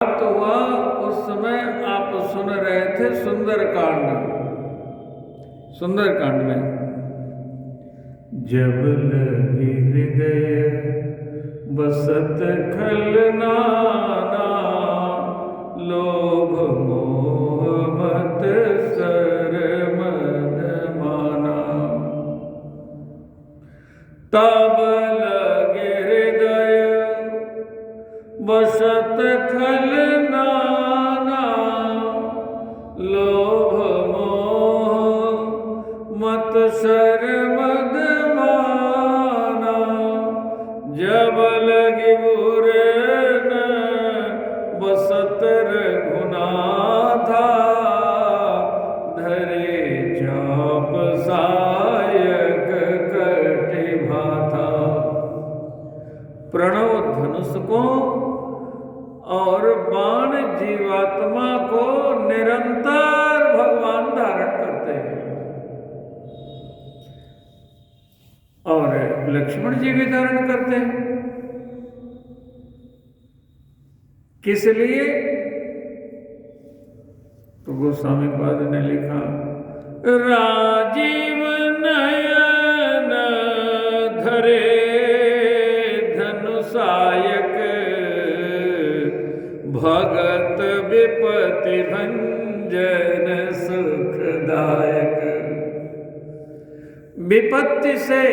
प्राप्त हुआ उस समय आप सुन रहे थे सुंदरकांड। सुंदरकांड में जब लगी हृदय बसत खलनाना, लोभ मोह मत सर मद माना। तब लगे हृदय बसत खलनाना, लोभ मोह मत सर मद माना। जब लगी बुरे न बसत रघुनाथा, धरे चाप सायक कटि भाथा। प्रणव धनुष को और बाण जीवात्मा को निरंतर भगवान धारण करते हैं, और लक्ष्मण जी भी धारण करते हैं। किस लिए? तो गोस्वामी पाद ने लिखा, राजीव नयन धरे धनुषायक, भगत विपति भंजन सुखदायक। विपत्ति से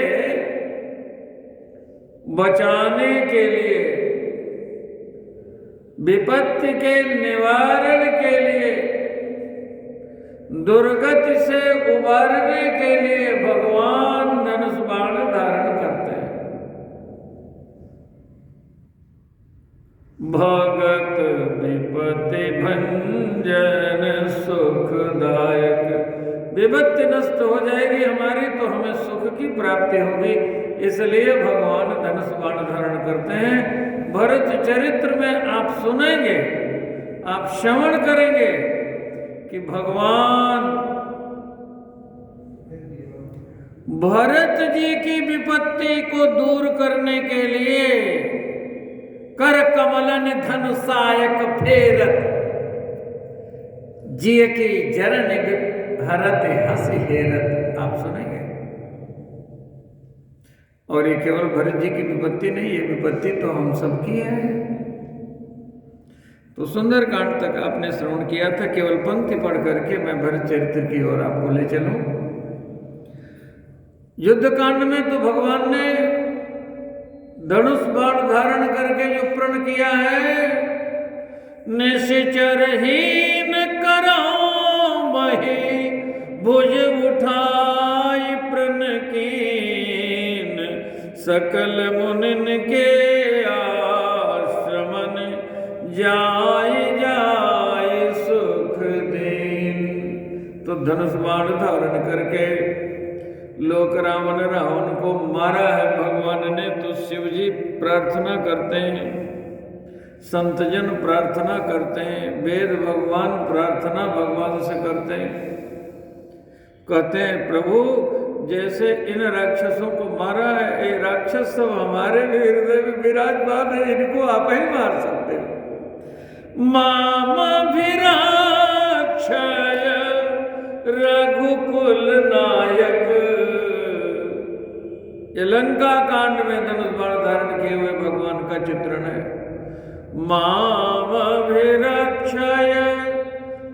बचाने के लिए, विपत्ति के निवारण के लिए, दुर्गति से उबारने के लिए भगवान धनुष बाण धारण करते हैं। भगत विपत्ति भंजन सुखदायक। विपत्ति नष्ट हो जाएगी हमारी तो हमें सुख की प्राप्ति होगी, इसलिए भगवान धनुष बाण धारण करते हैं। भरत चरित्र में आप सुनेंगे, आप श्रवण करेंगे कि भगवान भरत जी की विपत्ति को दूर करने के लिए कर कमलन धनुषायक फेरत, जिय की जरन हरत हंसी हेरत। आप सुनेंगे। और ये केवल भरत जी की विपत्ति नहीं, ये विपत्ति तो हम सबकी है। तो सुंदरकांड तक आपने श्रवण किया था। केवल पंक्ति पढ़ करके मैं भरत चरित्र की ओर आपको ले चलूं। युद्ध कांड में तो भगवान ने धनुष बाण धारण करके जो प्रण किया है, निश्चरहीन करो मही भुज उठाई प्रण कीन, सकल मुनिन के आश्रमन जाय जाय सुख दीन। तो धनुष बाण धारण करके लोक रावण रावण को मारा है भगवान ने। तो शिव जी प्रार्थना करते हैं, संतजन प्रार्थना करते हैं, वेद भगवान प्रार्थना भगवान से करते हैं। कहते हैं प्रभु जैसे इन राक्षसों को मारा है, ये राक्षस सब हमारे भी हृदय में विराजमान है, इनको आप ही मार सकते हो। माम विराक्षय रघुकुल नायक। ये लंका कांड में धनुष बाण धारण किए हुए भगवान का चित्रण है। माम विराक्षय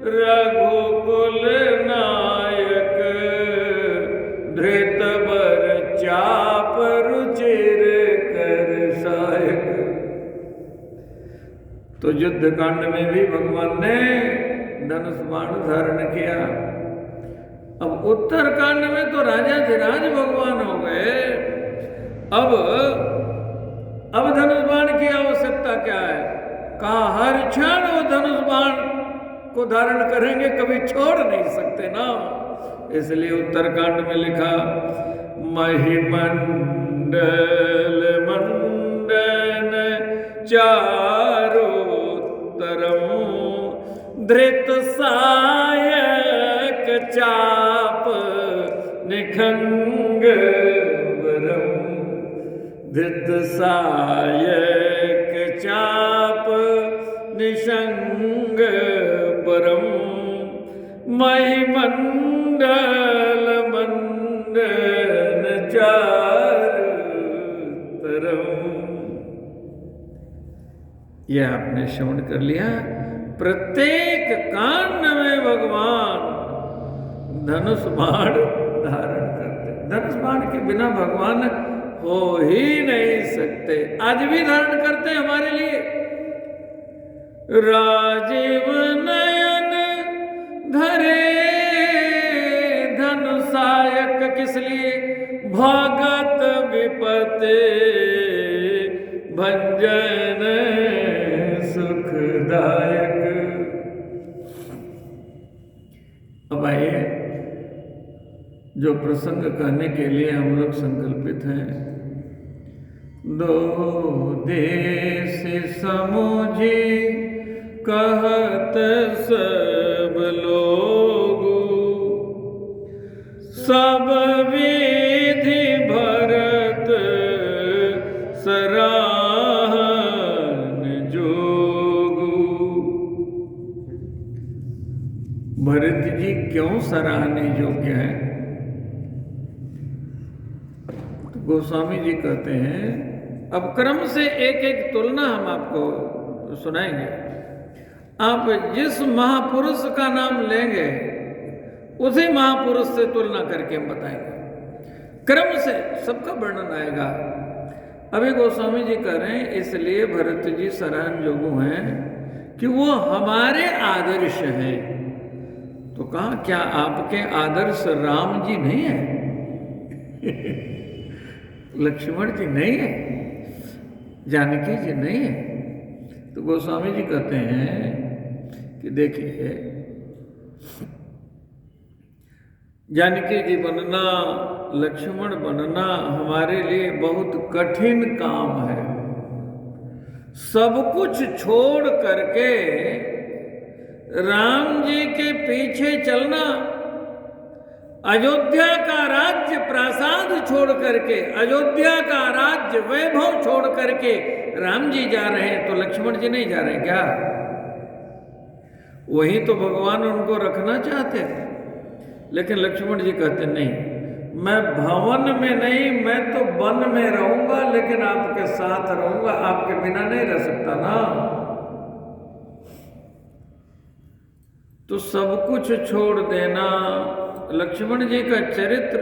रघुकुल नायक, धृत बर चाप रुचिर कर सायक। तो युद्ध कांड में भी भगवान ने धनुष बाण धारण किया। अब उत्तर कांड में तो राजा धीराज भगवान हो गए। अब धनुष बाण की आवश्यकता क्या है? कहा हर क्षण वो धनुष बाण को धारण करेंगे, कभी छोड़ नहीं सकते ना। इसलिए उत्तरकांड में लिखा, महिमंडल मंडन चारोत्तरम, धृत सायक चाप निखंग वरम। धृत सायक चाप निश संग परम महिमंडल मंडन चार तरम। यह आपने श्रवण कर लिया। प्रत्येक कांड में भगवान धनुष बाण धारण करते। धनुष बाण के बिना भगवान हो ही नहीं सकते। आज भी धारण करते हैं हमारे लिए। राजीव नयन धरे धनुषायक, किस लिए? भगत विपते भंजन सुखदायक। अब आइए, जो प्रसंग कहने के लिए हम लोग संकल्पित हैं। दो देश समुझे कहत सब लोग, सब विधि भरत सराहन जोगु। भरत जी क्यों सराहने योग्य हैं? तो गोस्वामी जी कहते हैं, अब क्रम से एक एक तुलना हम आपको सुनाएंगे। आप जिस महापुरुष का नाम लेंगे उसी महापुरुष से तुलना करके हम बताएंगे। क्रम से सबका वर्णन आएगा। अभी गोस्वामी जी कह रहे हैं, इसलिए भरत जी सराहन जोगु हैं कि वो हमारे आदर्श हैं। तो कहा, क्या आपके आदर्श राम जी नहीं है? लक्ष्मण जी नहीं है? जानकी जी नहीं है? तो गोस्वामी जी कहते हैं कि देखिए, जानकी जी बनना, लक्ष्मण बनना हमारे लिए बहुत कठिन काम है। सब कुछ छोड़ करके राम जी के पीछे चलना, अयोध्या का राज्य प्रासाद छोड़ करके, अयोध्या का राज्य वैभव छोड़ करके राम जी जा रहे हैं, तो लक्ष्मण जी नहीं जा रहे हैं क्या? वही तो भगवान उनको रखना चाहते थे। लेकिन लक्ष्मण जी कहते नहीं, मैं भवन में नहीं, मैं तो वन में रहूंगा, लेकिन आपके साथ रहूंगा, आपके बिना नहीं रह सकता ना। तो सब कुछ छोड़ देना। लक्ष्मण जी का चरित्र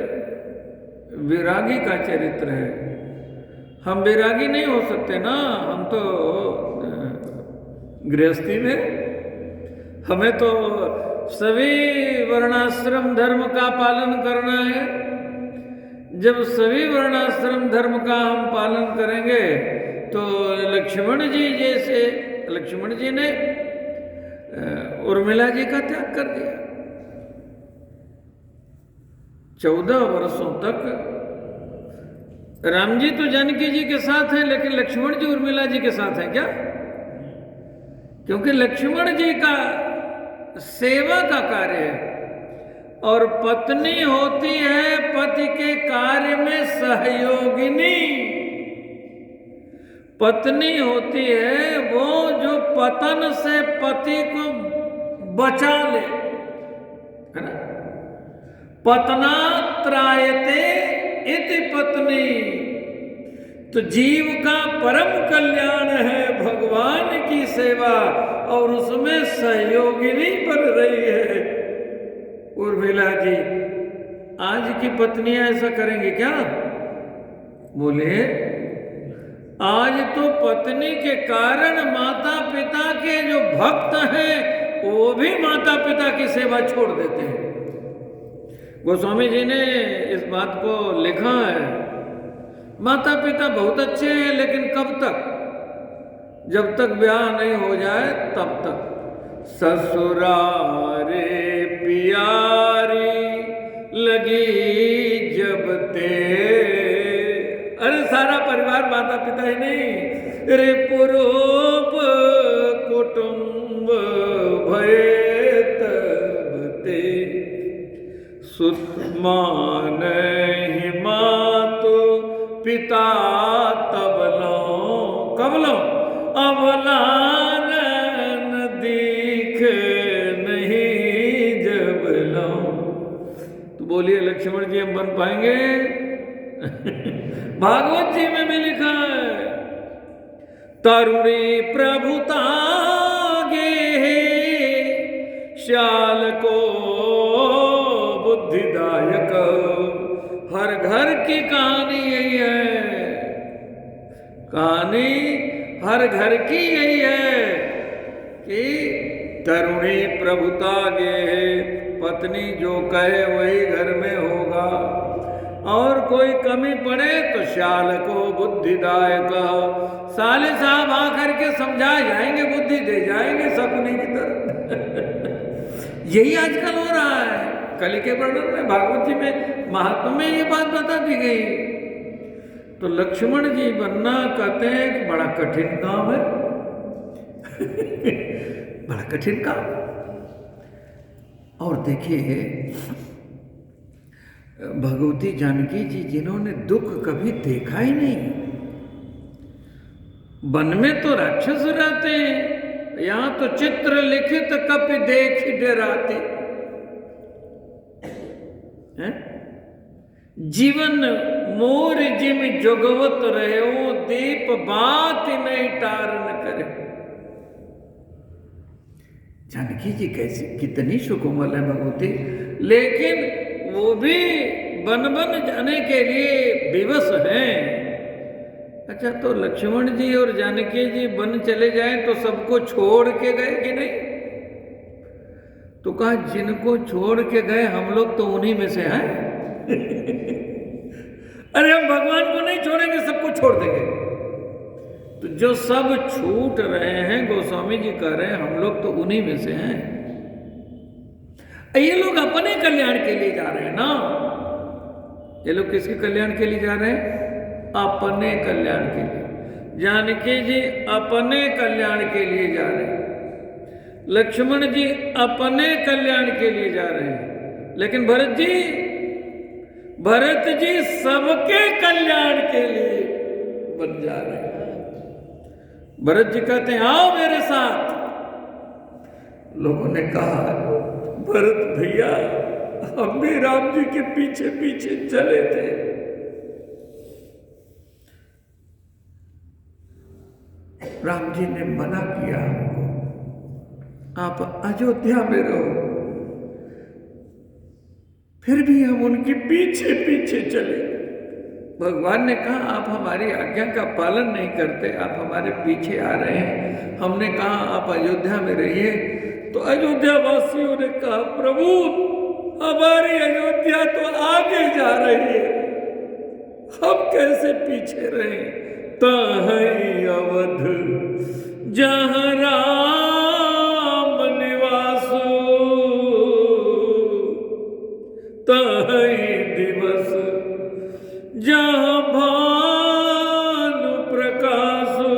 विरागी का चरित्र है। हम विरागी नहीं हो सकते ना, हम तो गृहस्थी में, हमें तो सभी वर्णाश्रम धर्म का पालन करना है। जब सभी वर्णाश्रम धर्म का हम पालन करेंगे तो लक्ष्मण जी जैसे, लक्ष्मण जी ने उर्मिला जी का त्याग कर दिया। 14 वर्षों तक राम जी तो जानकी जी के साथ हैं, लेकिन लक्ष्मण जी उर्मिला जी के साथ हैं क्या? क्योंकि लक्ष्मण जी का सेवा का कार्य है और पत्नी होती है पति के कार्य में सहयोगिनी। पत्नी होती है वो जो पतन से पति को बचा ले, है ना? पत्नात्रायते इति पत्नी। तो जीव का परम कल्याण है भगवान की सेवा, और उसमें सहयोगिनी बन रही है उर्मिला जी। आज की पत्नियां ऐसा करेंगी क्या? बोले, आज तो पत्नी के कारण माता पिता के जो भक्त हैं वो भी माता पिता की सेवा छोड़ देते हैं। गोस्वामी जी ने इस बात को लिखा है, माता पिता बहुत अच्छे हैं, लेकिन कब तक? जब तक ब्याह नहीं हो जाए तब तक। ससुरारे प्यारी लगी जब ते, अरे सारा परिवार माता पिता ही नहीं, रे पुरूप कुटुंब भये तब ते। सुत मान ही मातु पिता तब लो, कब लो? अबलानन नहीं जब लाऊं। तो बोलिए लक्ष्मण जी हम बन पाएंगे? भागवत जी में भी लिखा है, तरुणी प्रभुतागे श्याल को बुद्धिदायक। हर घर की कहानी यही है, कहानी हर घर की यही है कि तरुणी प्रभुतागे, पत्नी जो कहे वही घर में होगा, और कोई कमी पड़े तो श्याल को बुद्धिदायक, साले साहब आकर के समझा जाएंगे, बुद्धि दे जाएंगे शकुनी की तरह। यही आजकल हो रहा है। कलि के वर्णन में भागवत जी में महात्मा में ये बात बता दी गई। तो लक्ष्मण जी बनना कहते हैं कि बड़ा कठिन काम है। बड़ा कठिन काम। और देखिए भगवती जानकी जी जिन्होंने दुख कभी देखा ही नहीं, वन में तो राक्षस रहते हैं, यहां तो चित्र लिखित कपि देख डराते हैं। जीवन मोर जिम जोगवत रहो, दीप बात नहीं टारन करे। जानकी जी कैसी कितनी सुकोमल है भगवती, लेकिन वो भी बन जाने के लिए विवश हैं। अच्छा, तो लक्ष्मण जी और जानकी जी वन चले जाएं तो सबको छोड़ के गए कि नहीं? तो कहा जिनको छोड़ के गए हम लोग तो उन्हीं में से हैं। अरे हम भगवान को नहीं छोड़ेंगे, सबको छोड़ देंगे। तो जो सब छूट रहे हैं, गोस्वामी जी कह रहे हैं हम लोग तो उन्हीं में से हैं। ये लोग अपने कल्याण के लिए जा रहे हैं ना। ये लोग किसके कल्याण के लिए जा रहे हैं? अपने कल्याण के लिए। जानकी जी अपने कल्याण के लिए जा रहे हैं, लक्ष्मण जी अपने कल्याण के लिए जा रहे हैं, लेकिन भरत जी सबके कल्याण के लिए बन जा रहे हैं। भरत जी कहते हैं आओ मेरे साथ। लोगों ने कहा भरत भैया हम भी राम जी के पीछे पीछे चले थे, राम जी ने मना किया हमको, आप अयोध्या में रहो। फिर भी हम उनके पीछे पीछे चले। भगवान ने कहा आप हमारी आज्ञा का पालन नहीं करते, आप हमारे पीछे आ रहे हैं। हमने कहा आप अयोध्या में रहिए। तो अयोध्या वासियों ने कहा प्रभु हमारी अयोध्या तो आगे जा रही है, हम कैसे पीछे रहें? तहै अवध जहाँ राम निवासो, तहै दिवस जहाँ भानु प्रकाशो।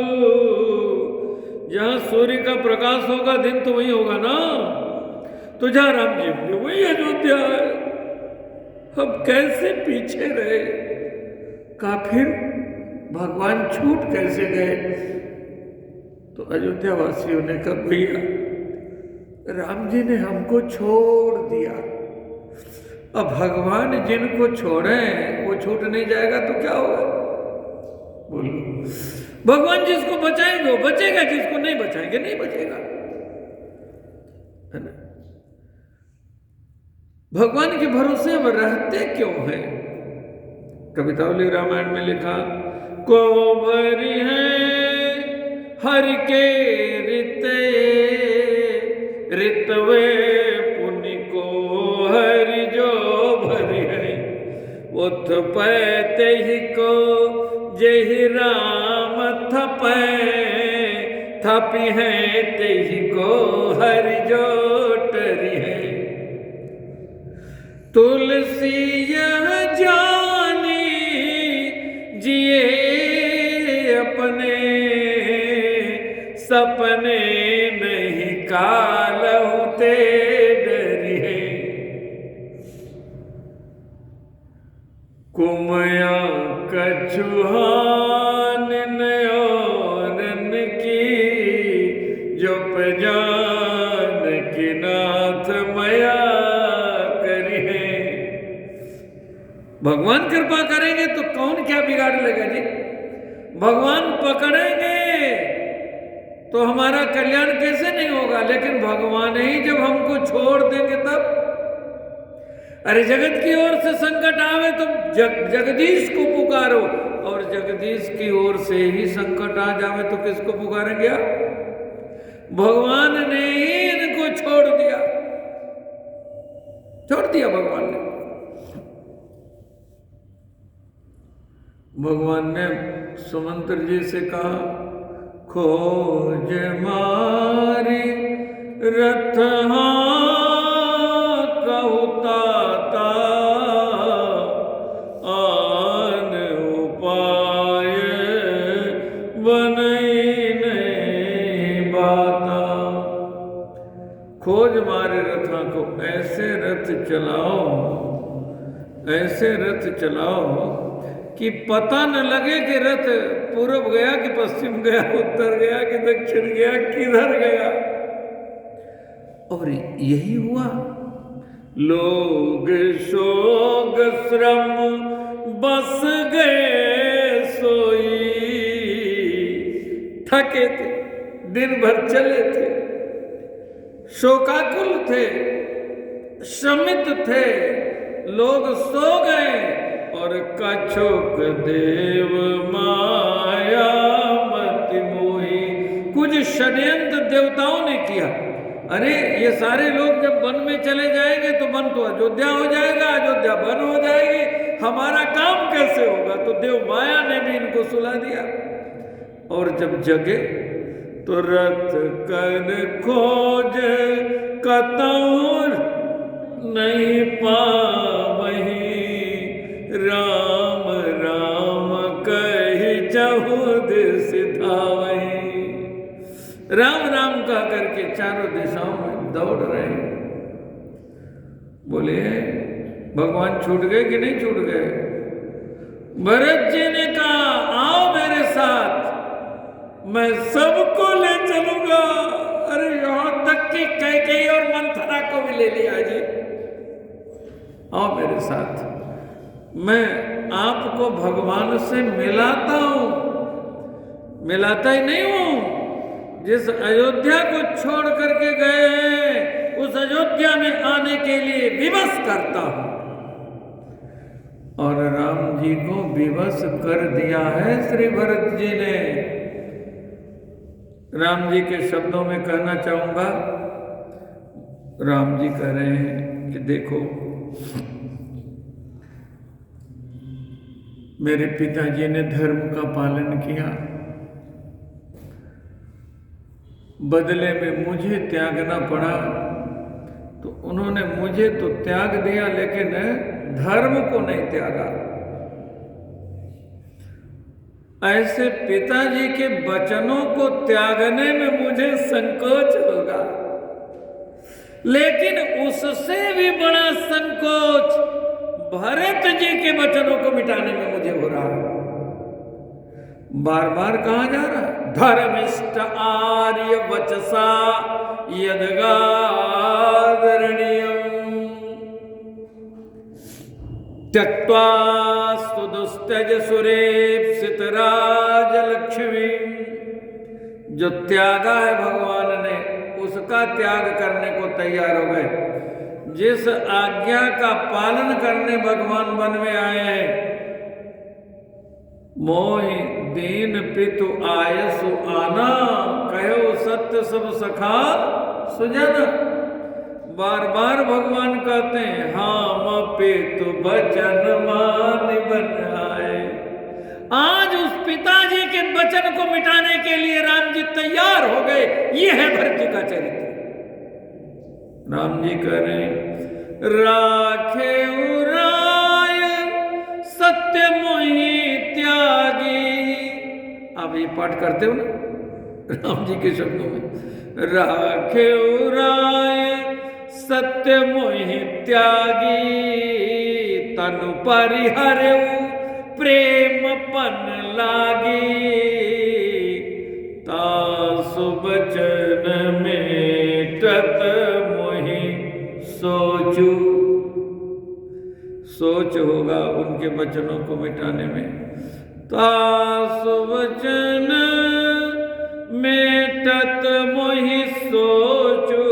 जहाँ सूर्य का प्रकाश होगा दिन तो वही होगा ना। तो जहाँ राम जी होंगे वही अयोध्या है, हम कैसे पीछे रहे? का फिर भगवान छूट कैसे गए? तो अयोध्या वासियों ने कहा भैया राम जी ने हमको छोड़ दिया, अब भगवान जिनको छोड़े वो छूट नहीं जाएगा तो क्या होगा? बोलो, भगवान जिसको बचाएंगे वो बचेगा, जिसको नहीं बचाएंगे नहीं बचेगा, है ना? भगवान के भरोसे हम रहते क्यों हैं? कवितावली रामायण में लिखा को भरी है हरि के रिते, रितवे पुनि को हरि जो भरी है। उथ पैते ही को जेहि राम थपै, थपी है तेहि को हरि जो टरी है। तुलसी यह जानी जिए अपने, सपने नहीं कालहु ते डरी है। कुमया कछुहान नयनन की, जो जान दक्षिणाथ मया करिए। भगवान कृपा करेंगे तो कौन क्या बिगाड़ लेगा जी। भगवान पकड़ेंगे तो हमारा कल्याण कैसे नहीं होगा, लेकिन भगवान ही जब हमको छोड़ देंगे तब। अरे जगत की ओर से संकट आवे तो जगदीश को पुकारो, और जगदीश की ओर से ही संकट आ जावे तो किसको पुकारेंगे आप। भगवान ने ही इनको छोड़ दिया भगवान ने। भगवान ने सुमंत्र जी से कहा, खोज मारी रथ कहता आन उपाय बनई नहीं बाता। खोज मारे रथा को, ऐसे रथ चलाओ कि पता न लगे कि रथ पूरब गया कि पश्चिम गया, उत्तर गया कि दक्षिण गया, किधर गया। और यही हुआ। लोग शोक श्रम बस गए सोई, थके थे, दिन भर चले थे, शोकाकुल थे, श्रमित थे, लोग सो गए। और कछुक देव माया मति मोही, कुछ षड्यंत्र देवताओं ने किया। अरे ये सारे लोग जब वन में चले जाएंगे तो वन तो अयोध्या हो जाएगा, अयोध्या वन हो जाएगी, हमारा काम कैसे होगा। तो देव माया ने भी इनको सुला दिया। और जब जगे तो रथ कर खोज कतौर नहीं पावही, राम राम कही जहुद सिधावही। राम राम कह करके चारों दिशाओं में दौड़ रहे। बोले भगवान छूट गए कि नहीं छूट गए। भरत जी ने कहा, आओ मेरे साथ, मैं सबको ले चलूंगा। अरे यहां तक कि कैकेयी और मंथरा को भी ले लिया जी। आओ मेरे साथ, मैं आपको भगवान से मिलाता हूं। मिलाता ही नहीं हूं, जिस अयोध्या को छोड़ करके गए हैं उस अयोध्या में आने के लिए विवश करता हूं। और राम जी को विवश कर दिया है श्री भरत जी ने। राम जी के शब्दों में कहना चाहूंगा, राम जी कह रहे हैं कि देखो मेरे पिताजी ने धर्म का पालन किया, बदले में मुझे त्यागना पड़ा। तो उन्होंने मुझे तो त्याग दिया लेकिन धर्म को नहीं त्यागा। ऐसे पिताजी के वचनों को त्यागने में मुझे संकोच होगा, लेकिन उससे भी बड़ा संकोच भरत जी के वचनों को मिटाने में मुझे हो रहा है। बार बार कहा जा रहा है, धर्मिष्ठ आर्य वचसा यदगादरणीयम् त्यक्त्वा सुदुस्त्यज सुरेप्सित राजलक्ष्मी। जो त्यागा है भगवान ने, उसका त्याग करने को तैयार हो गए। जिस आज्ञा का पालन करने भगवान वन में आए हैं, मोहि दीन पितु आयसु आना, कहो सत्य सब सखा सुजाना। बार बार भगवान कहते हैं, हम पितु वचन मान बन आए। आज उस पिताजी के वचन को मिटाने के लिए राम जी तैयार हो गए। ये है भरत जी का चरित्र। राम जी कह रहे हैं, राखे उराय सत्य मोहि त्यागी। आप ये पाठ करते हो ना राम जी के शब्दों में, राखे उराय सत्य मोहि त्यागी, तनु परिहरऊ प्रेम पन लागी, तासु बचन में तत सोचू, सोच होगा उनके वचनों को मिटाने में। तासु वचन मेटत मोहि सोचू,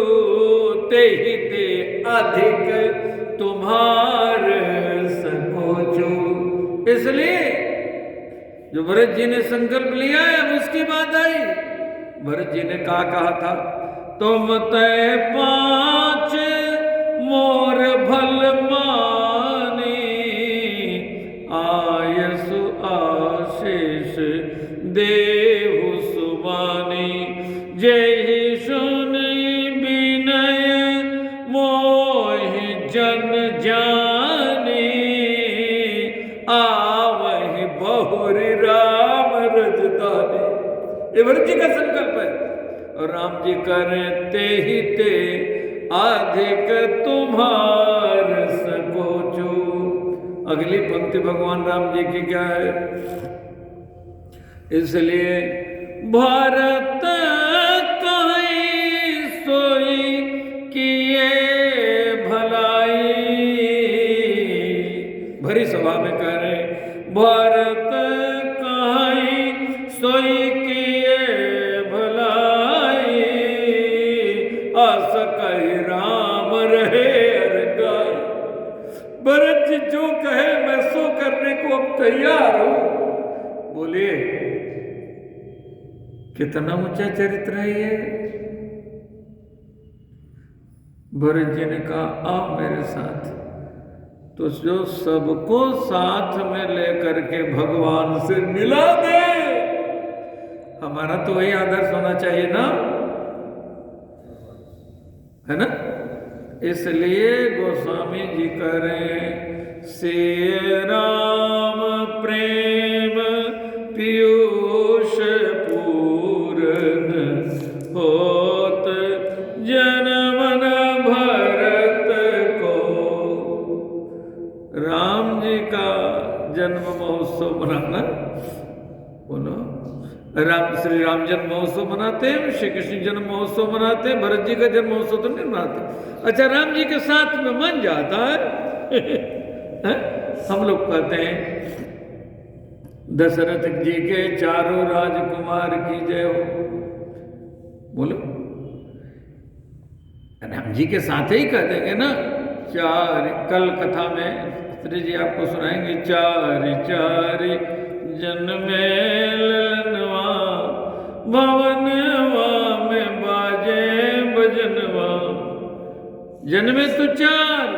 ते ही ते अधिक तुम्हार सकोचू। इसलिए जो भरत जी ने संकल्प लिया है अब उसकी बात आई। भरत जी ने कहा था, तुम तय 5 मोर भल मानी, आयसु आशीष देहु सुबानी। जय सुनी विनय मोहि जन जानी, आवहि बहुरी राम रजधानी। ये भरत जी का संकल्प है और राम जी करें ते ही ते अधिक तुम्हार सकोचो। अगली पंक्ति भगवान राम जी की क्या है? इसलिए भरत कहीं सोई किए भलाई, भरी सभा में कह रहे भरत कहीं सोई किए भलाई, आस कही राम रहे अर गाय। भरत जी जो कहे मैं सो करने को अब तैयार हूं। बोलिए कितना ऊंचा चरित्र है ये। भरत जी ने कहा आ मेरे साथ, तो जो सबको साथ में लेकर के भगवान से मिला दे, हमारा तो वही आदर्श होना चाहिए ना, है ना। इसलिए गोस्वामी जी कह रहे हैं, से राम प्रेम पीयूष पूरन होत जनमन भरत को। राम जी का जन्म महोत्सव मनाना, बोलो श्री राम जन्म महोत्सव मनाते हैं, श्री कृष्ण जन्म महोत्सव मनाते हैं, भरत जी का जन्म महोत्सव तो नहीं मनाते। अच्छा राम जी के साथ में मन जाता है, हम लोग कहते हैं दशरथ जी के चारों राजकुमार की जय हो। बोलो राम जी के साथ ही कह देंगे ना। चार कल कथा में श्री जी आपको सुनाएंगे, चारि चारि जन्मे ललनवा, भवनवा में बाजे भजनवा। जन्मे तो 4,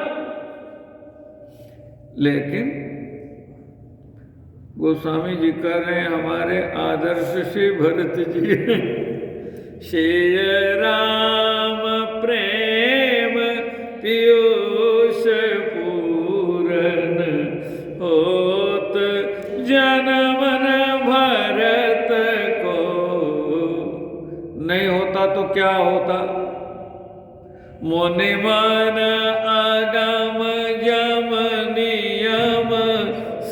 लेकिन गोस्वामी जी कह रहे हैं हमारे आदर्श श्री भरत जी, श्री राम प्रेम पीयूष पूरन होत जनमन भरत को। नहीं होता तो क्या होता? मुनि मन आगम जम नियम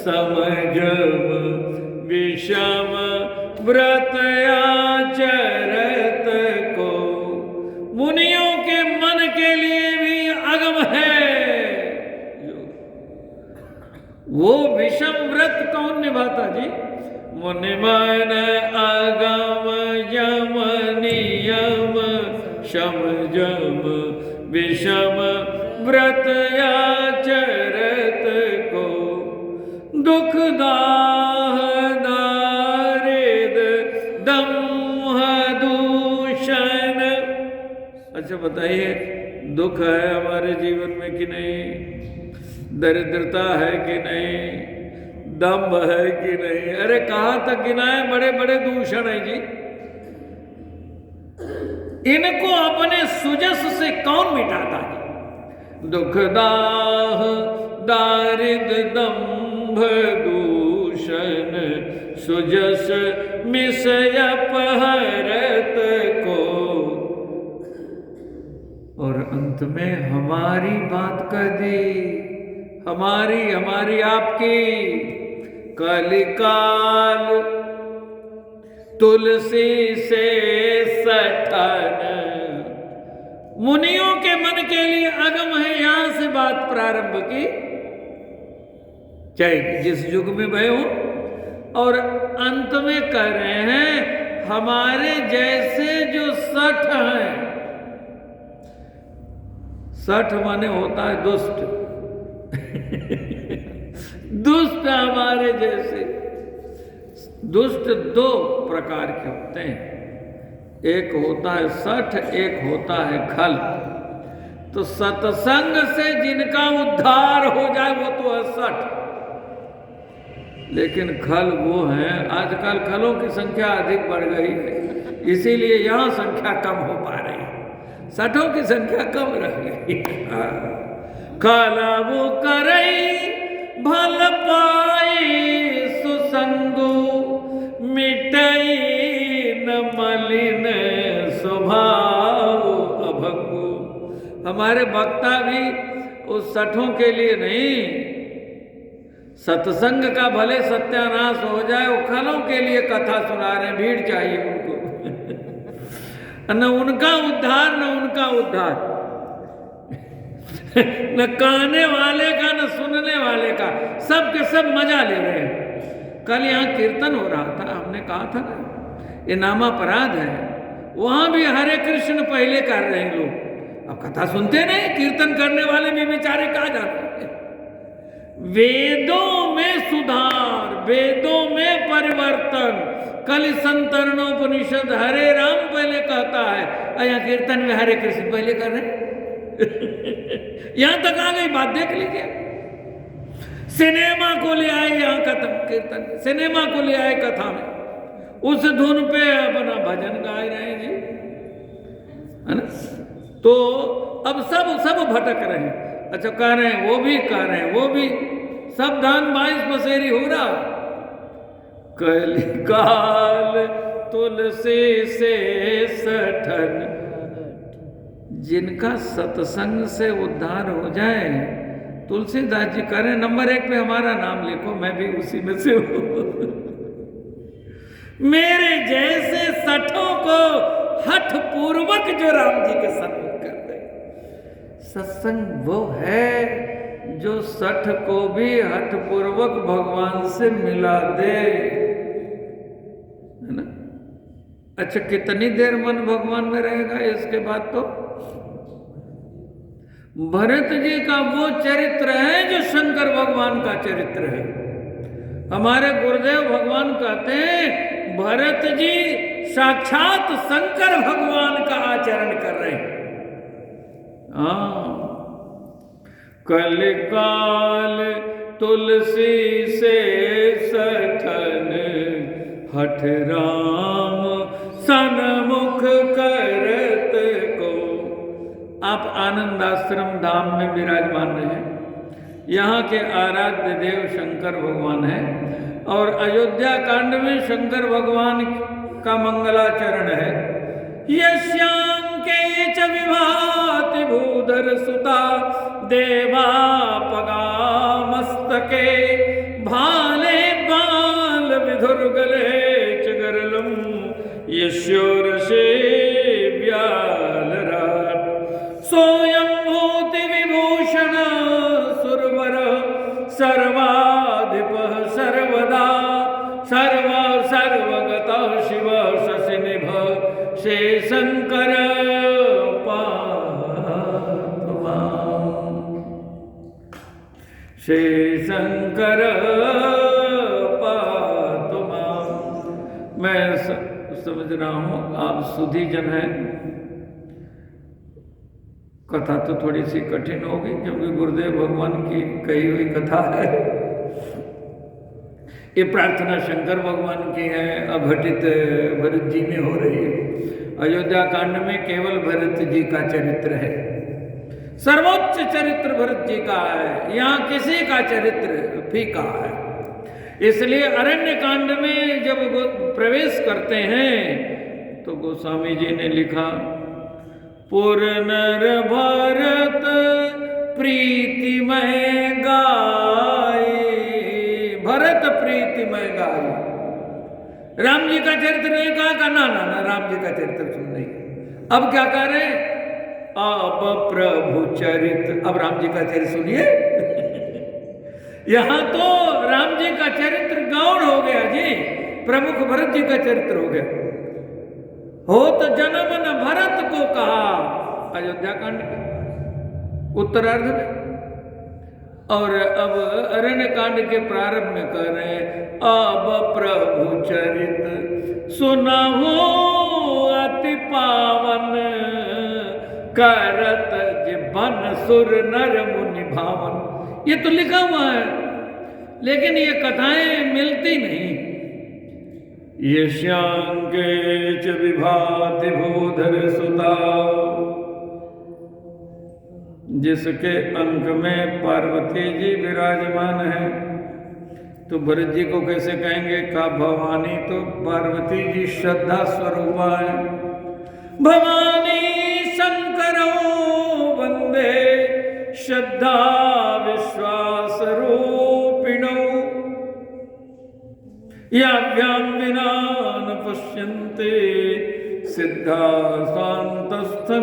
समझम विषम व्रत आचरत को। मुनियों के मन के लिए भी अगम है, वो विषम व्रत कौन निभाता जी? मुनि मन आगम यम नियम शम जम विषम व्रत आचरत को। दुख दाह दारिद दम्भ दूषण। अच्छा बताइए, दुख है हमारे जीवन में कि नहीं? दरिद्रता है कि नहीं? दम्भ है कि नहीं? अरे कहाँ तक गिनाए, बड़े बड़े दूषण है जी। इनको अपने सुजस से कौन मिटाता है? दुख दाह दारिद दम्भ दूषण सुजस मिसय अपहरत को। और अंत में हमारी बात कह दी, हमारी आपकी। कलिकाल तुलसी से सटन मुनियों के मन के लिए अगम है, यहां से बात प्रारंभ की, चाहे जिस युग में भय हो। और अंत में कह रहे हैं हमारे जैसे जो सठ हैं, सठ माने होता है दुष्ट दुष्ट हमारे जैसे। दुष्ट दो प्रकार के होते हैं, एक होता है सठ, एक होता है खल। तो सत्संग से जिनका उद्धार हो जाए वो तो है सठ, लेकिन खल वो है, आजकल खलों की संख्या अधिक बढ़ गई है, इसीलिए यहां संख्या कम हो पा रही है, सठों की संख्या कम रह गई। काला वो करई भल पाई सुसंगु, मिटई न मलिन स्वभाव अभंगु। हमारे वक्ता भी उस सठों के लिए नहीं, सत्संग का भले सत्यानाश हो जाए, वो खलों के लिए कथा सुना रहे हैं, भीड़ चाहिए उनको न उनका उद्धार न उनका उद्धार न कहने वाले का न सुनने वाले का, सब के सब मजा ले रहे हैं। कल यहाँ कीर्तन हो रहा था, हमने कहा था ना ये नामापराध है, वहां भी हरे कृष्ण पहले कर रहे हैं लोग, अब कथा सुनते नहीं, कीर्तन करने वाले भी बेचारे कहा जाते हैं। वेदों में सुधार, वेदों में परिवर्तन, कल संतरणोपनिषद हरे राम पहले कहता है, और यहाँ कीर्तन में हरे कृष्ण पहले कर रहे हैं यहां तक आ गई बात, देख लीजिए। सिनेमा को ले आए यहाँ खत्म कीर्तन, सिनेमा को ले आए कथा में, उस धुन पे अपना भजन गाए रहे जी, है ना। तो अब सब भटक रहे हैं। अच्छा कह रहे हैं, वो भी कह रहे हैं, वो भी सब दान 22 बसेरी हो रहा। कलिकाल तुलसी से सठन, जिनका सत्संग से उद्धार हो जाए, तुलसीदास जी कह रहे हैं नंबर 1 पे हमारा नाम लिखो, मैं भी उसी में से हूं मेरे जैसे सठों को हठ पूर्वक जो राम जी के सन्मुख कर दे। सत्संग वो है जो सठ को भी हठ पूर्वक भगवान से मिला दे, है ना। अच्छा कितनी देर मन भगवान में रहेगा इसके बाद तो। भरत जी का वो चरित्र है जो शंकर भगवान का चरित्र है। हमारे गुरुदेव भगवान कहते हैं भरत जी साक्षात शंकर भगवान का आचरण कर रहे हैं। कलिकाल तुलसी से सठन, हठ राम सन्मुख करत को। आप आनंद आश्रम धाम में विराजमान हैं। यहाँ के आराध्य देव शंकर भगवान हैं और अयोध्या कांड में शंकर भगवान का मंगलाचरण है। यश्याम के च विभाति भूधर सुता, देवा पगा मस्तके, भाले बाल विधुर गले च गरलम, यश्योरसे व्याल राट, सोयं भूति विभूषण सुरवर, सर्वाधिप सर्वदा, सर्वगत शिव शशिनिभ, शेषंकर शेषंकर पातुमा। मैं समझ रहा हूँ आप सुधी जन हैं, कथा तो थोड़ी सी कठिन होगी क्योंकि गुरुदेव भगवान की कही हुई कथा है। ये प्रार्थना शंकर भगवान की है, अघटित भरत जी में हो रही है। अयोध्या कांड में केवल भरत जी का चरित्र है, सर्वोच्च चरित्र भरत जी का है, यहाँ किसी का चरित्र फीका है। इसलिए अरण्य कांड में जब प्रवेश करते हैं तो गोस्वामी जी ने लिखा, पुर नर भरत प्रीतिमय गाय, भरत प्रीतिमय गाय। राम जी का चरित्र नहीं कहा, ना राम जी का चरित्र सुन नहीं। अब क्या कह रहे हैं, अब प्रभु चरित। अब राम जी का चरित्र सुनिए। यहां तो राम जी का चरित्र गौण हो गया जी, प्रमुख भरत जी का चरित्र हो गया। हो तो जन्म न भरत को कहा, अयोध्या कांड के उत्तरार्ध में, और अब अरण्य कांड के प्रारंभ में कह रहे हैं अब प्रभु चरित सुनहु अति पावन, करत जिबन सुर नर मुनि भावन। ये तो लिखा हुआ है, लेकिन ये कथाएं मिलती नहीं। ये श्यांगे च विभाति भूधर सुता, जिसके अंक में पार्वती जी विराजमान है, तो भरत जी को कैसे कहेंगे का भवानी, तो पार्वती जी श्रद्धा स्वरूपा है। भवानी शंकरो वंदे श्रद्धा विश्वास रूपिणो, याभ्याम विना न पश्यन्ते सिद्धा शांतस्थमेश्वरम।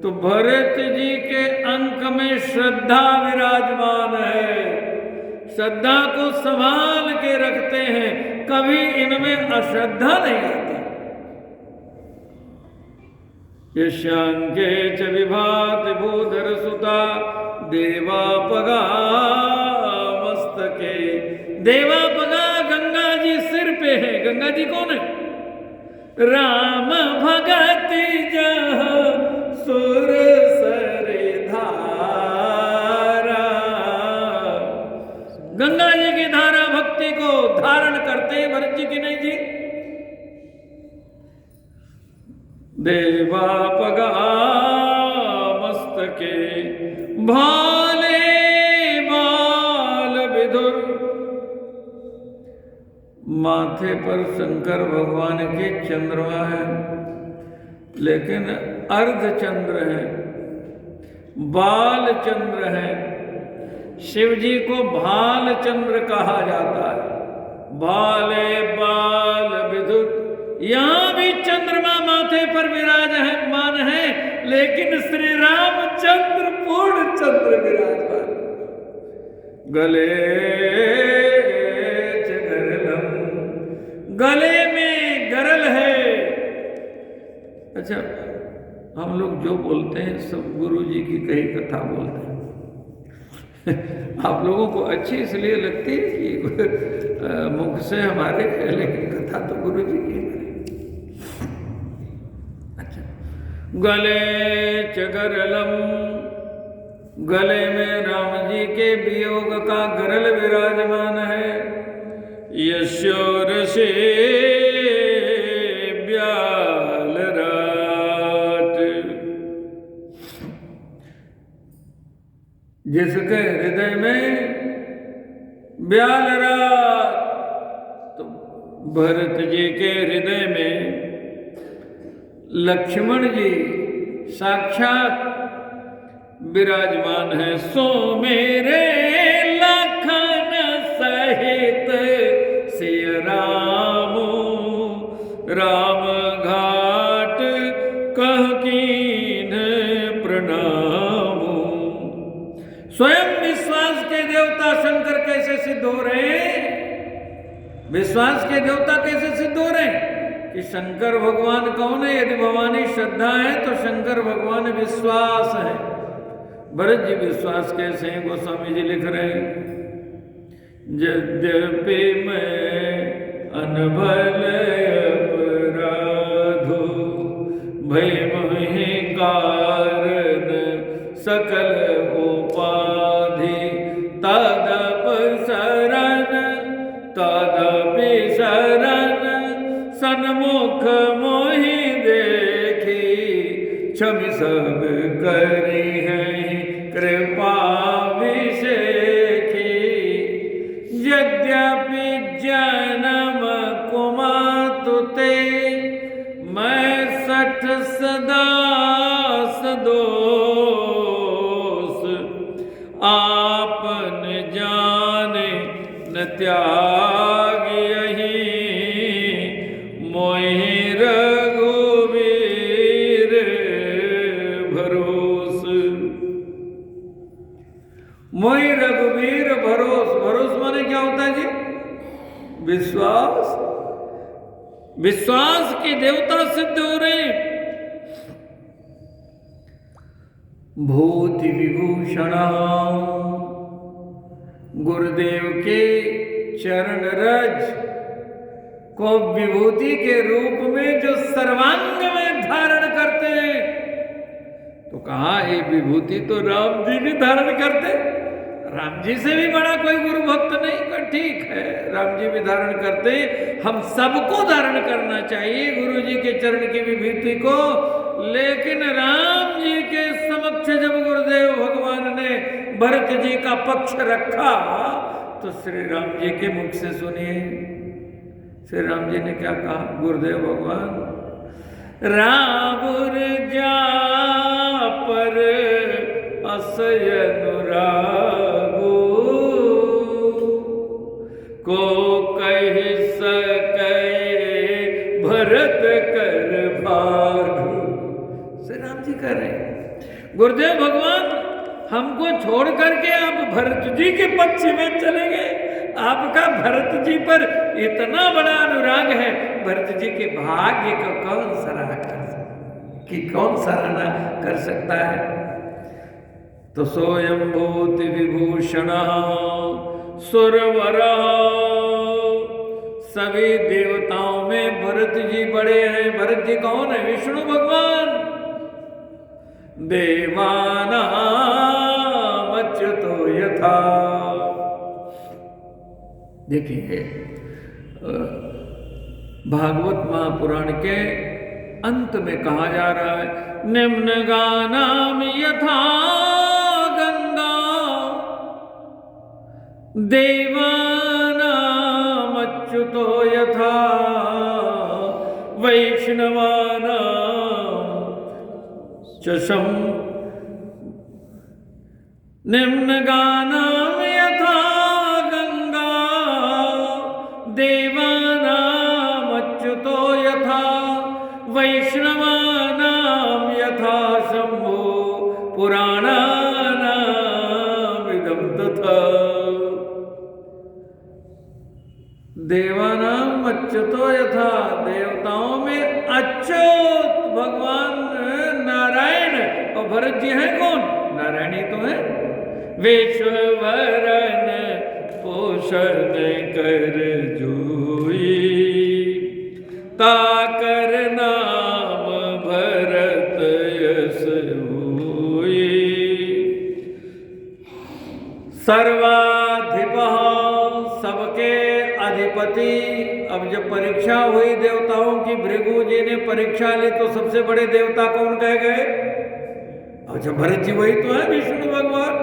तो भरत जी के अंक में श्रद्धा विराजमान है, श्रद्धा को संभाल के रखते हैं, कभी इनमें अश्रद्धा नहीं आती। यशांके च विभाति भूधर सुता, देवापगा मस्तके। देवापगा गंगा जी सिर पे है। गंगा जी कौन है? राम भगति जह सुर सरे धारा। गंगा जी की धारा भक्ति को धारण करते हैं, भरत जी की नहीं जी। देवापगा मस्तके भाले बाल विधुर। माथे पर शंकर भगवान के चंद्रमा है, लेकिन अर्ध चंद्र है, बाल चंद्र है। शिव जी को भाल चंद्र कहा जाता है। भाले बाल विधुर, यहां भी चंद्रमा माथे पर विराजमान है, लेकिन श्री रामचंद्र पूर्ण चंद्र विराजमान। गले च गरलम, गले में गरल है। अच्छा, हम लोग जो बोलते हैं सब गुरु जी की कही कथा बोलते हैं। आप लोगों को अच्छी इसलिए लगती है कि मुख से हमारे, लेकिन कथा तो गुरु जी की है। अच्छा, गले च गरलम, गले में राम जी के वियोग का गरल विराजमान है। यशोर से ब्याल राट, जिसके हृदय में ब्याल रात। तो भरत जी के हृदय में लक्ष्मण जी साक्षात विराजमान है। सो मेरे लखन सहित सिय राम, राम घाट कह कीन प्रणाम। स्वयं विश्वास के देवता शंकर कैसे सिद्ध हो रहे हैं? विश्वास के देवता कैसे सिद्ध हो रहे हैं कि शंकर भगवान कौन है? यदि भवानी श्रद्धा है तो शंकर भगवान विश्वास है। भरत जी विश्वास कैसे हैं? गोस्वामी जी लिख रहे हैं, यद्यपि मैं अनबल अपराधो, भय मोहि कारण सकल उपाधि, तदपि शरण सन्मुख मोहि देखी, क्षमि सब करी है कृपा विषेखी। यद्यपि जन्म कुमातुते, मैं सठ सदा सदोष, आपन जाने न त्याग यही मोहि रघुवीर मोहि रघुवीर भरोस। भरोस माने क्या होता है जी? विश्वास। विश्वास की देवता सिद्ध हो रहे। भूति विभूषण, गुरुदेव के चरण रज को विभूति के रूप में जो सर्वांग में धारण करते हैं, तो कहा ये विभूति तो राम जी भी धारण करते। राम जी से भी बड़ा कोई गुरु भक्त नहीं। का ठीक है, राम जी भी धारण करते, हम सबको धारण करना चाहिए गुरु जी के चरण की विभूति को। लेकिन राम जी के समक्ष जब गुरुदेव भगवान ने भरत जी का पक्ष रखा, तो श्री राम जी के मुख से सुनिए श्री राम जी ने क्या कहा। गुरुदेव भगवान, रावुर जा पर असय अनुरागो, को कह सके भरत कर भाग। श्री राम जी कह रहे हैं, गुरुदेव भगवान हमको छोड़ करके आप भरत जी के पक्ष में चले गए। आपका भरत जी पर इतना बड़ा अनुराग है, भरत जी के भाग्य को कौन सराहना कर सकता है। तो सोयम भूति विभूषण सुरवर, सभी देवताओं में भरत जी बड़े हैं। भरत जी कौन है? विष्णु भगवान। देवानाम अच्युतो यथा। देखिए भागवत महापुराण के अंत में कहा जा रहा है, निम्न गानाम यथा गंगा देवानाम अच्युतो यथा वैष्णवानाम चशम। निम्न गानाम यथा गंगा देवानाम अच्युतो यथा वैष्णवानाम यथा शंभो पुराणानाम इदं तथा। देवानाम अच्युतो यथा, देवताओं में अच्युत भगवान नारायण, और भरत जी हैं कौन? नारायण ही तो है। विश्ववरन पोषण कर जोई, ताकर नाम भरत यस होई। सर्वाधिप, सबके अधिपति। अब जब परीक्षा हुई देवताओं की, भृगु जी ने परीक्षा ली, तो सबसे बड़े देवता कौन कहे गए? अच्छा, भरत जी वही तो है, विष्णु भगवान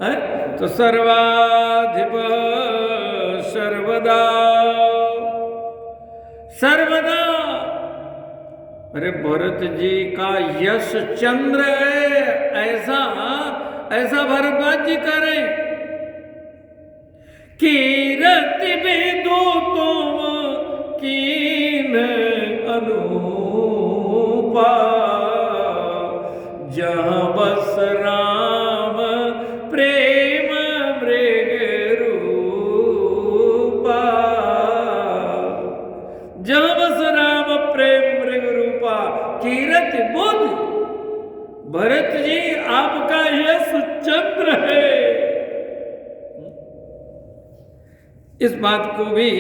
है। तो सर्वाधिप सर्वदा सर्वदा, अरे भरत जी का यश चंद्र है, ऐसा भरद्वाज जी करे। कीरति बिदु तुम कीन अनूपा, जहाँ बस राम प्रेम मृग रूपा। जहाँ बस राम प्रेम मृग रूपा। कीरति बुध, भरत जी आपका यश चंद्र है। इस बात को भी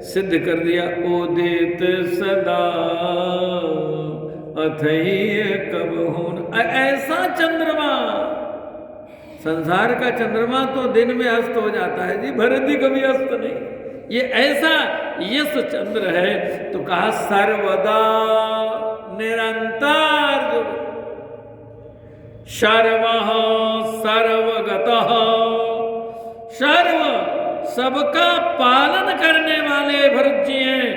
सिद्ध कर दिया। उदित सदा अथई कब हून, ऐसा चंद्रमा, संसार का चंद्रमा तो दिन में अस्त हो जाता है जी, भरत जी कभी अस्त नहीं। ये ऐसा यश चंद्र है। तो कहा सर्वदा निरंतर, सर्व सर्वगतः, सर्व सबका पालन करने वाले भरत जी हैं।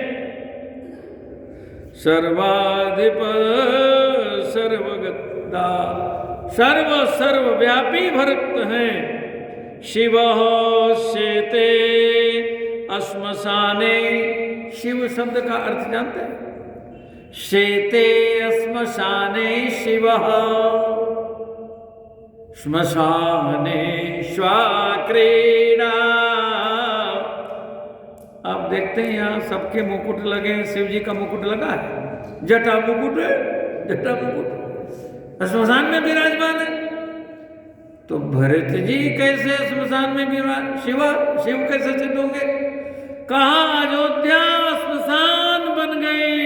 सर्वाधिप सर्वगता, सर्वव्यापी भरत हैं। शिव शेते श्मशाने, शिव शब्द का अर्थ जानते हैं? शेते श्मशाने शिव, श्मशानेश्वा क्रीड़ा। आप देखते हैं यहाँ सबके मुकुट लगे हैं, शिव जी का मुकुट लगा है, जटा मुकुट है, जटा मुकुट श्मशान में विराजमान है। तो भरत जी कैसे श्मशान में विराज, शिव कैसे सिद्ध होंगे? कहा अयोध्या श्मशान बन गई।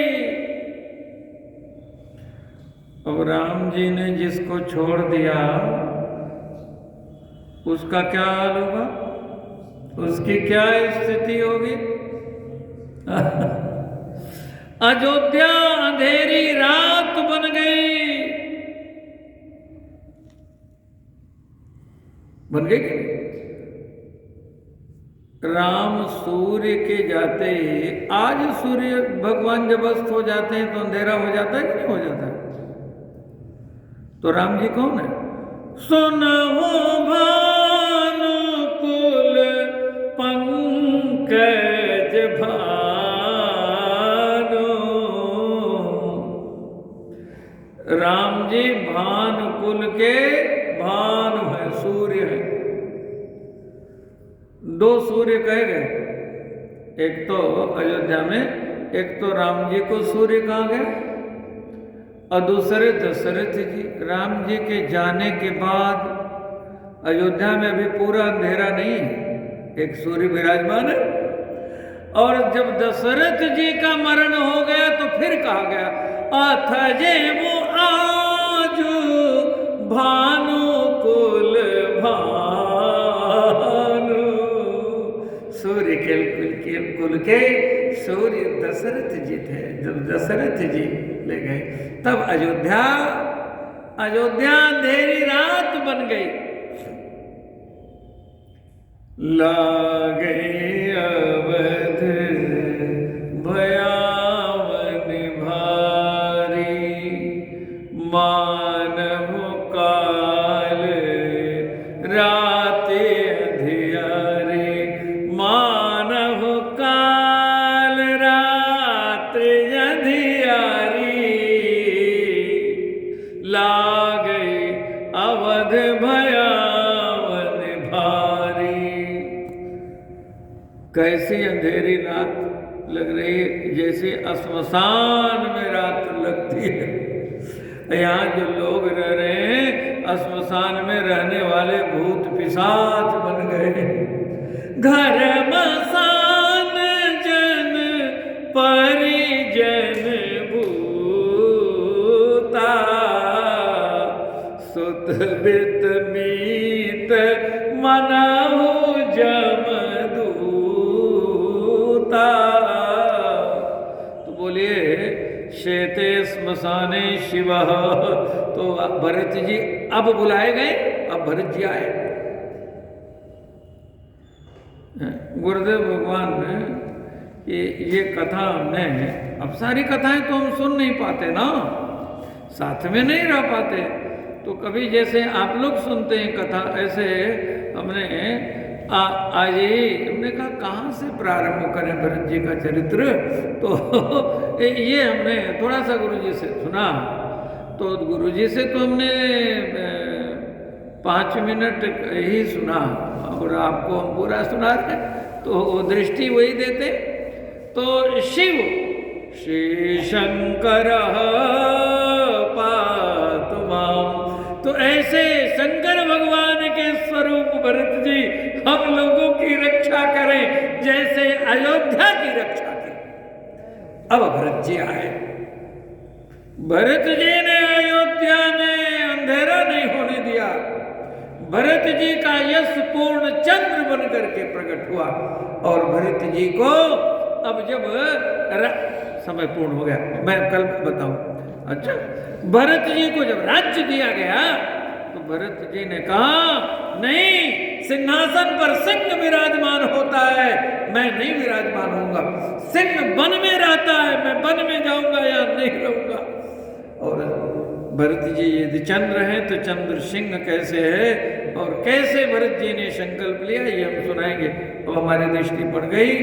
अब राम जी ने जिसको छोड़ दिया उसका क्या हाल होगा, उसकी क्या स्थिति होगी? अयोध्या अंधेरी रात बन गई, बन गई कि नहीं? राम सूर्य के जाते ही, आज सूर्य भगवान जब अस्त हो जाते हैं तो अंधेरा हो जाता है कि नहीं हो जाता है? तो राम जी कौन है? सुनहु भानु कुल पंकज भानु। राम जी भानु कुल के भानु है, सूर्य है। दो सूर्य कहे गए, एक तो अयोध्या में, एक तो राम जी को सूर्य कहा गया और दूसरे दशरथ जी। राम जी के जाने के बाद अयोध्या में अभी पूरा अंधेरा नहीं है, एक सूर्य विराजमान है। और जब दशरथ जी का मरण हो गया तो फिर कहा गया अथ जे वो आज भानु कुल भानु। सूर्य के कुल के सूर्य दशरथ जी थे। जब दशरथ जी ले गए तब अयोध्या अंधेरी रात बन गई। लागे अवध भयावन भारी, मानव काल रात अंधियारी। मानव काल रात अंधियारी, लागे अवध भयावन भारी। कैसी अंधेरी रात लग रही है, जैसे श्मशान में रात लगती है। यहाँ जो लोग रह रहे हैं श्मशान में रहने वाले भूत पिशाच बन गए। घर मसान जन परिजन भूता, सुत बित मीत मनहु जमदूता। तो बोलिए शेते श्मशाने शिव। तो भरत जी अब बुलाए गए, अब भरत जी आए। गुरुदेव भगवान ने कि ये कथा हमने, अब सारी कथाएं तो हम सुन नहीं पाते ना, साथ में नहीं रह पाते। तो कभी जैसे आप लोग सुनते हैं कथा, ऐसे हमने आज ही हमने कहा कहाँ से प्रारंभ करें भरत जी का चरित्र। तो ये हमने थोड़ा सा गुरुजी से सुना। तो गुरुजी से तो हमने 5 मिनट ही सुना और आपको हम पूरा सुना थे, तो वो दृष्टि वही देते। तो शिव श्री शंकर पातु माम। तो ऐसे शंकर भगवान के स्वरूप भरत जी हम लोगों की रक्षा करें जैसे अयोध्या की रक्षा की। अब भरत जी आए। भरत जी ने अयोध्या में अंधेरा नहीं होने दिया। भरत जी का यश पूर्ण चंद्र बन करके प्रकट हुआ। और भरत जी को अब जब समय पूर्ण हो गया, मैं कल बताऊं। अच्छा, भरत जी को जब राज्य दिया गया तो भरत जी ने कहा नहीं, सिंहासन पर सिंह विराजमान होता है, मैं नहीं विराजमान होऊंगा। सिंह वन में रहता है, मैं वन में जाऊंगा या नहीं रहूंगा। और भरत जी यदि चंद्र हैं तो चंद्र सिंह कैसे है और कैसे भरत जी ने संकल्प लिया, ये हम सुनाएंगे। तो हमारी दृष्टि पड़ गई।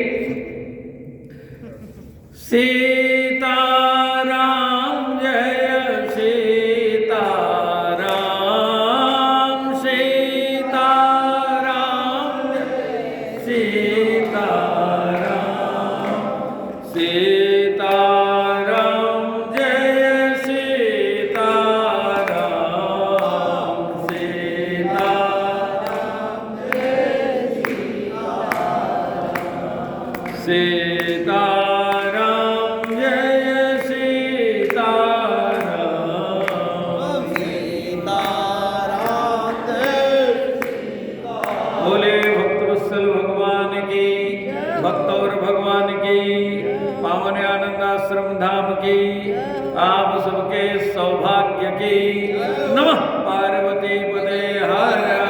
सीताराम जय सीताराम, धाम की, आप सबके सौभाग्य की। नमः पार्वती पते हर